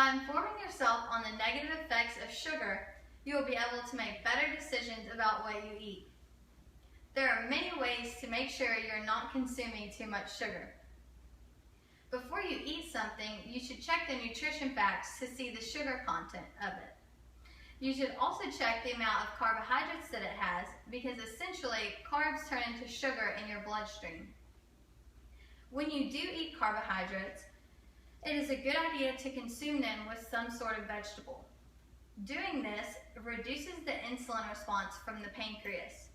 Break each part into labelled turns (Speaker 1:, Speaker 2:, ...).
Speaker 1: By informing yourself on the negative effects of sugar, you will be able to make better decisions about what you eat. There are many ways to make sure you're not consuming too much sugar. Before you eat something, you should check the nutrition facts to see the sugar content of it. You should also check the amount of carbohydrates that it has, because essentially carbs turn into sugar in your bloodstream. When you do eat carbohydrates, it is a good idea to consume them with some sort of vegetable. Doing this reduces the insulin response from the pancreas.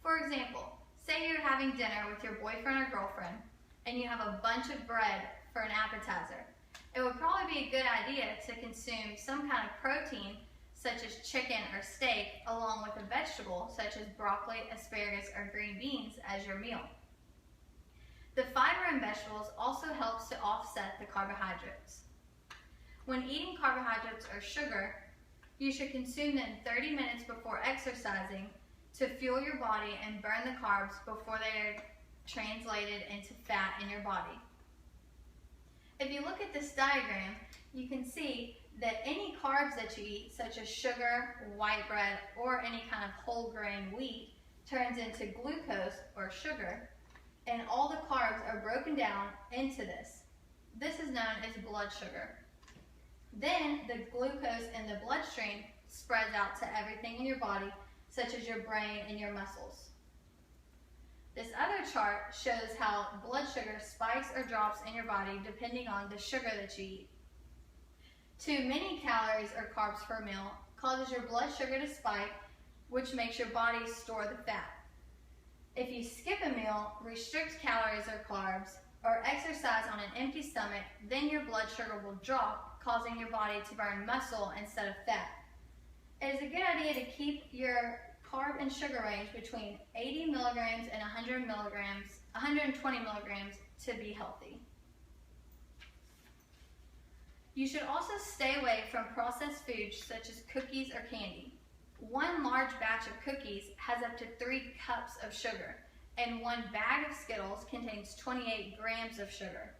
Speaker 1: For example, say you're having dinner with your boyfriend or girlfriend and you have a bunch of bread for an appetizer. It would probably be a good idea to consume some kind of protein such as chicken or steak along with a vegetable such as broccoli, asparagus, or green beans as your meal. The fiber in vegetables also helps to offset the carbohydrates. When eating carbohydrates or sugar, you should consume them 30 minutes before exercising to fuel your body and burn the carbs before they are translated into fat in your body. If you look at this diagram, you can see that any carbs that you eat, such as sugar, white bread, or any kind of whole grain wheat, turns into glucose or sugar, and all the carbs are broken down into this. This is known as blood sugar. Then the glucose in the bloodstream spreads out to everything in your body, such as your brain and your muscles. This other chart shows how blood sugar spikes or drops in your body depending on the sugar that you eat. Too many calories or carbs per meal causes your blood sugar to spike, which makes your body store the fat. If you skip a meal, restrict calories or carbs, or exercise on an empty stomach, then your blood sugar will drop, causing your body to burn muscle instead of fat. It is a good idea to keep your carb and sugar range between 80 milligrams and 120 milligrams to be healthy. You should also stay away from processed foods such as cookies or candy. One large batch of cookies has up to 3 cups of sugar, and one bag of Skittles contains 28 grams of sugar.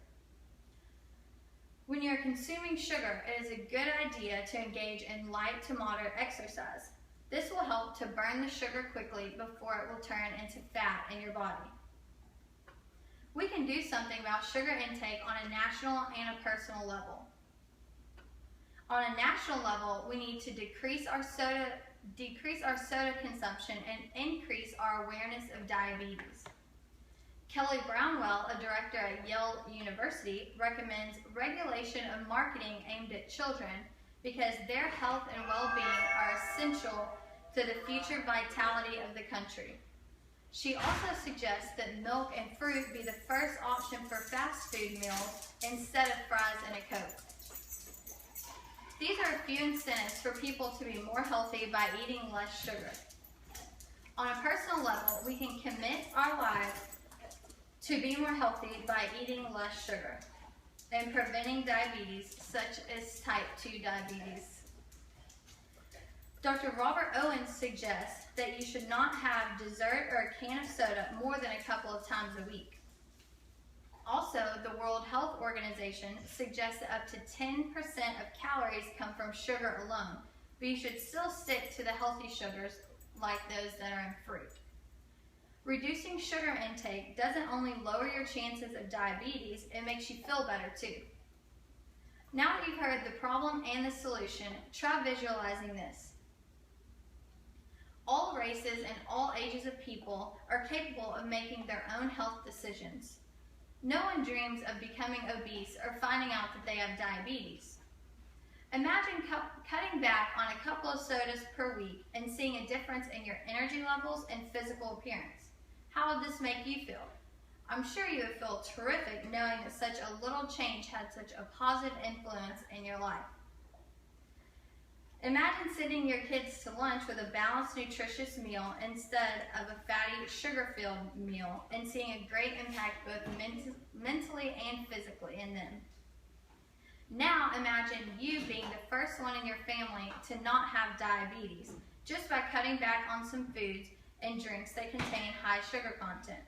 Speaker 1: When you're consuming sugar, it is a good idea to engage in light to moderate exercise. This will help to burn the sugar quickly before it will turn into fat in your body. We can do something about sugar intake on a national and a personal level. On a national level, we need to decrease our soda consumption and increase our awareness of diabetes. Kelly Brownwell, a director at Yale University, recommends regulation of marketing aimed at children because their health and well-being are essential to the future vitality of the country. She also suggests that milk and fruit be the first option for fast food meals instead of fries and a Coke. These are a few incentives for people to be more healthy by eating less sugar. On a personal level, we can commit our lives to be more healthy by eating less sugar and preventing diabetes, such as type 2 diabetes. Dr. Robert Owens suggests that you should not have dessert or a can of soda more than a couple of times a week. Also, the World Health Organization suggests that up to 10% of calories come from sugar alone, but you should still stick to the healthy sugars like those that are in fruit. Reducing sugar intake doesn't only lower your chances of diabetes, it makes you feel better too. Now that you've heard the problem and the solution, try visualizing this. All races and all ages of people are capable of making their own health decisions. No one dreams of becoming obese or finding out that they have diabetes. Imagine cutting back on a couple of sodas per week and seeing a difference in your energy levels and physical appearance. How would this make you feel? I'm sure you would feel terrific knowing that such a little change had such a positive influence in your life. Imagine sending your kids to lunch with a balanced, nutritious meal instead of a fatty, sugar-filled meal and seeing a great impact both mentally and physically in them. Now imagine you being the first one in your family to not have diabetes just by cutting back on some foods and drinks that contain high sugar content.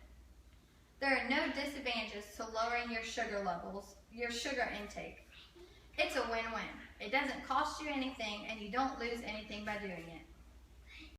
Speaker 1: There are no disadvantages to lowering your sugar levels, your sugar intake. It's a win-win. It doesn't cost you anything and you don't lose anything by doing it.